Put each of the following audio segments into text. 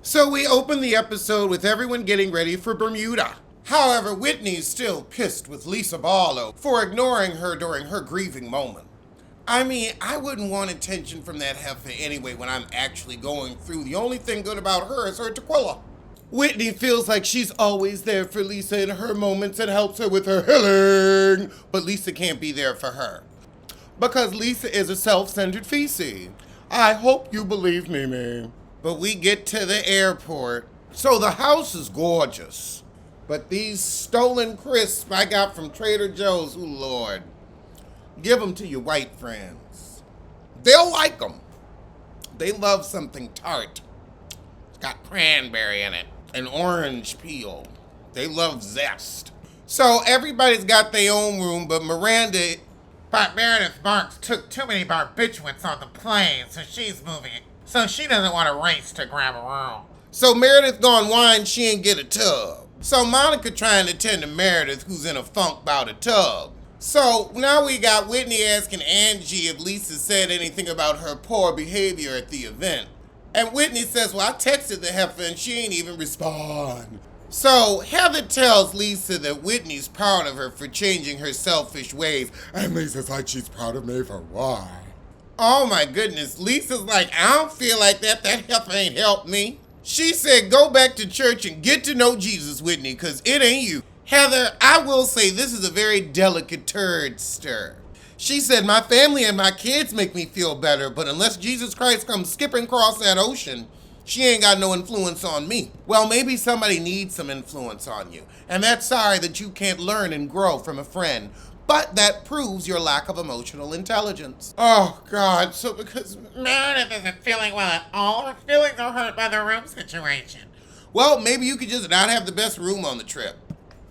So we open the episode with everyone getting ready for Bermuda. However, Whitney's still pissed with Lisa Barlow for ignoring her during her grieving moment. I mean, I wouldn't want attention from that heifer anyway when I'm actually going through. The only thing good about her is her tequila. Whitney feels like she's always there for Lisa in her moments and helps her with her healing, but Lisa can't be there for her because Lisa is a self-centered feces. I hope you believe me, man. But we get to the airport. So the house is gorgeous. But these stolen crisps I got from Trader Joe's, oh Lord. Give them to your white friends. They'll like them. They love something tart. It's got cranberry in it and orange peel. They love zest. So everybody's got their own room, but Meredith Marks took too many barbiturates on the plane, so she's moving it. So she doesn't want to race to grab a room. So Meredith gone whine she ain't get a tub. So Monica trying to tend to Meredith, who's in a funk about a tub. So now we got Whitney asking Angie if Lisa said anything about her poor behavior at the event. And Whitney says, well, I texted the heifer and she ain't even respond. So Heather tells Lisa that Whitney's proud of her for changing her selfish ways. And Lisa's like, she's proud of me for why? Oh my goodness, Lisa's like, I don't feel like that heifer ain't helped me. She said, go back to church and get to know Jesus, Whitney, because it ain't you. Heather, I will say this is a very delicate turd stir. She said, my family and my kids make me feel better, but unless Jesus Christ comes skipping across that ocean, she ain't got no influence on me. Well, maybe somebody needs some influence on you, and that's sorry that you can't learn and grow from a friend, but that proves your lack of emotional intelligence. Oh, God, so because Meredith isn't feeling well at all. Her feelings are hurt by the room situation. Well, maybe you could just not have the best room on the trip.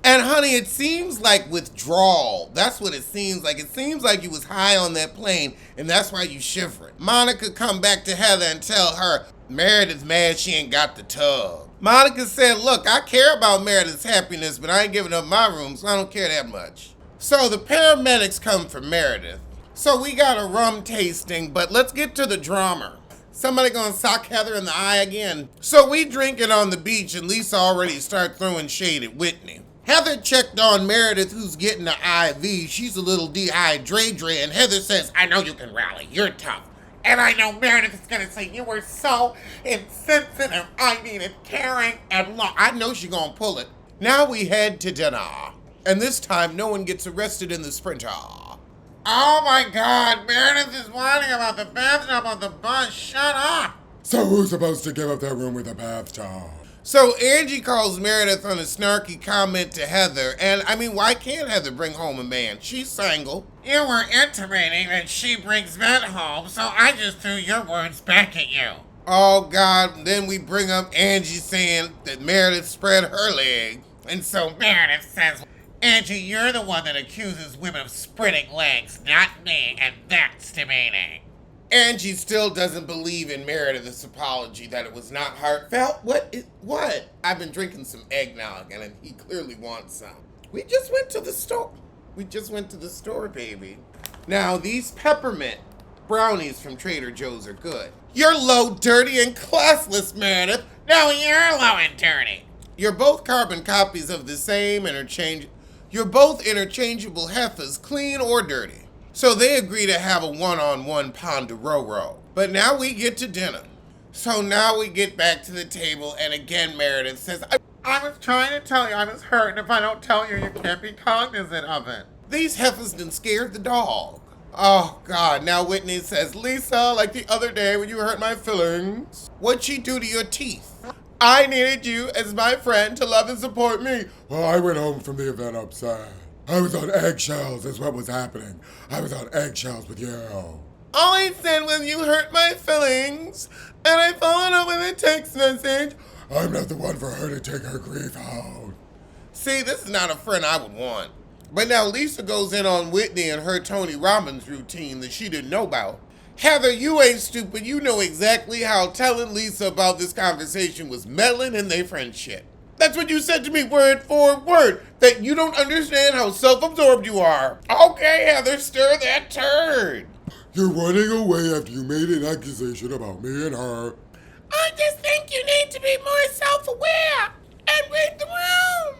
And honey, it seems like withdrawal. That's what it seems like. It seems like you was high on that plane, and that's why you shivering. Monica come back to Heather and tell her Meredith's mad she ain't got the tub. Monica said, look, I care about Meredith's happiness, but I ain't giving up my room, so I don't care that much. So the paramedics come for Meredith. So we got a rum tasting, but let's get to the drama. Somebody gonna sock Heather in the eye again. So we drinking on the beach, and Lisa already start throwing shade at Whitney. Heather checked on Meredith, who's getting the IV. She's a little dehydrated, and Heather says, I know you can rally. You're tough. And I know Meredith is going to say, you were so insensitive. I needed caring and love. I know she's gonna pull it. Now we head to dinner. And this time, no one gets arrested in the Sprinter. Oh my God, Meredith is whining about the bathtub on the bus. Shut up. So who's supposed to give up their room with a bathtub? So Angie calls Meredith on a snarky comment to Heather, and I mean, why can't Heather bring home a man? She's single. You were intimating that she brings men home, so I just threw your words back at you. Oh God, then we bring up Angie saying that Meredith spread her leg. And so Meredith says, Angie, you're the one that accuses women of spreading legs, not me, and that's demeaning. Angie still doesn't believe in Meredith's apology, that it was not heartfelt. What? I've been drinking some eggnog, and he clearly wants some. We just went to the store, baby. Now, these peppermint brownies from Trader Joe's are good. You're low, dirty, and classless, Meredith. No, you're low and dirty. You're both carbon copies of the same You're both interchangeable heifers, clean or dirty. So they agree to have a one-on-one ponderoro. But now we get to dinner. So now we get back to the table, and again Meredith says, I was trying to tell you I was hurt, and if I don't tell you, you can't be cognizant of it. These heifers done scared the dog. Oh God, now Whitney says, Lisa, like the other day when you hurt my feelings, what'd she do to your teeth? I needed you as my friend to love and support me. Well, I went home from the event upset. I was on eggshells is what was happening. I was on eggshells with you. All I said was you hurt my feelings, and I followed up with a text message. I'm not the one for her to take her grief out. See, this is not a friend I would want. But now Lisa goes in on Whitney and her Tony Robbins routine that she didn't know about. Heather, you ain't stupid. You know exactly how telling Lisa about this conversation was meddling in their friendship. That's what you said to me word for word, that you don't understand how self-absorbed you are. Okay, Heather, stir that turd. You're running away after you made an accusation about me and her. I just think you need to be more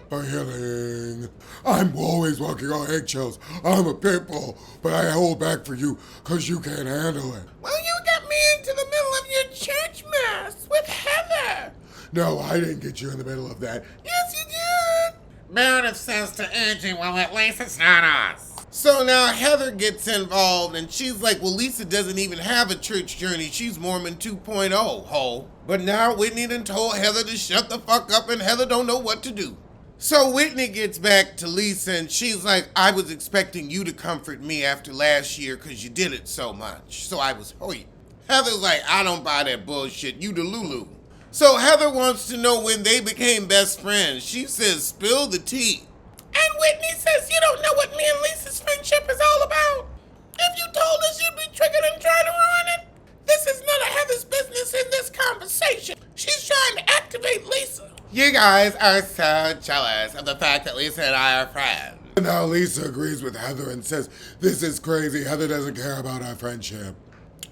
for healing. I'm always walking on eggshells. I'm a pit bull, but I hold back for you because you can't handle it. Well, you got me into the middle of your church mass with Heather. No, I didn't get you in the middle of that. Yes, you did. Meredith says to Angie, well, at least it's not us. So now Heather gets involved and she's like, well, Lisa doesn't even have a church journey. She's Mormon 2.0, ho. But now Whitney done told Heather to shut the fuck up and Heather don't know what to do. So Whitney gets back to Lisa and she's like, I was expecting you to comfort me after last year because you did it so much. So I was hurt. Heather's like, I don't buy that bullshit. You the Lulu. So Heather wants to know when they became best friends. She says, spill the tea. And Whitney says, you don't know what me and Lisa's friendship is all about. If you told us, you'd be triggered and try to ruin it. This is none of Heather's business in this conversation. She's trying to activate Lisa. You guys are so jealous of the fact that Lisa and I are friends. And now Lisa agrees with Heather and says, this is crazy. Heather doesn't care about our friendship.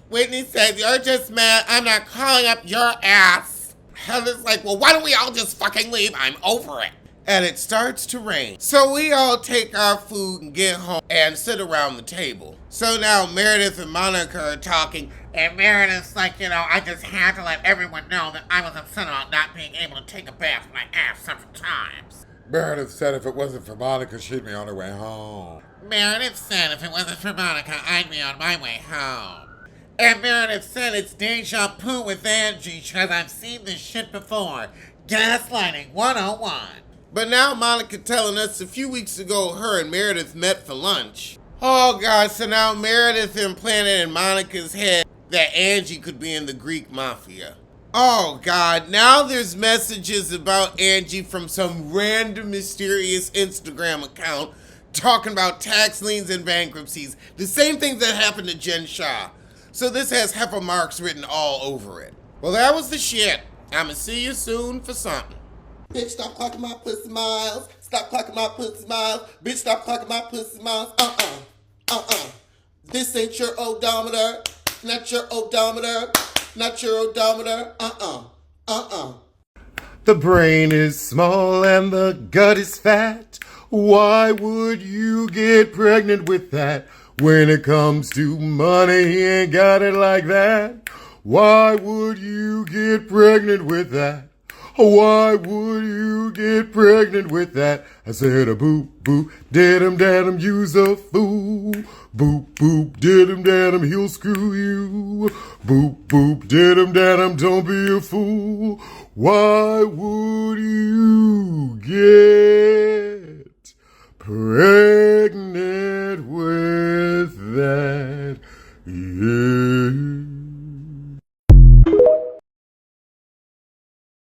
Whitney says, you're just mad I'm not calling up your ass. Heather's like, well, why don't we all just fucking leave? I'm over it. And it starts to rain. So we all take our food and get home and sit around the table. So now Meredith and Monica are talking. And Meredith's like, I just had to let everyone know that I was upset about not being able to take a bath when I asked several times. Meredith said if it wasn't for Monica, she'd be on her way home. Meredith said if it wasn't for Monica, I'd be on my way home. And Meredith said it's deja vu with Angie because I've seen this shit before. Gaslighting 101. But now Monica telling us a few weeks ago her and Meredith met for lunch. Oh God, so now Meredith implanted in Monica's head that Angie could be in the Greek mafia. Oh God, now there's messages about Angie from some random mysterious Instagram account talking about tax liens and bankruptcies. The same things that happened to Jen Shah. So this has heifer marks written all over it. Well, that was the shit. I'ma see you soon for something. Bitch, stop clocking my pussy miles. Stop clocking my pussy miles. Bitch, stop clocking my pussy miles. This ain't your odometer. Not your odometer. Not your odometer. The brain is small and the gut is fat. Why would you get pregnant with that? When it comes to money, he ain't got it like that. Why would you get pregnant with that? Why would you get pregnant with that? I said a boop, boop, did-em, dad-em, you's a fool. Boop, boop, did-em, dad-em, he'll screw you. Boop, boop, did-em, dad-em, don't be a fool. Why would you get pregnant with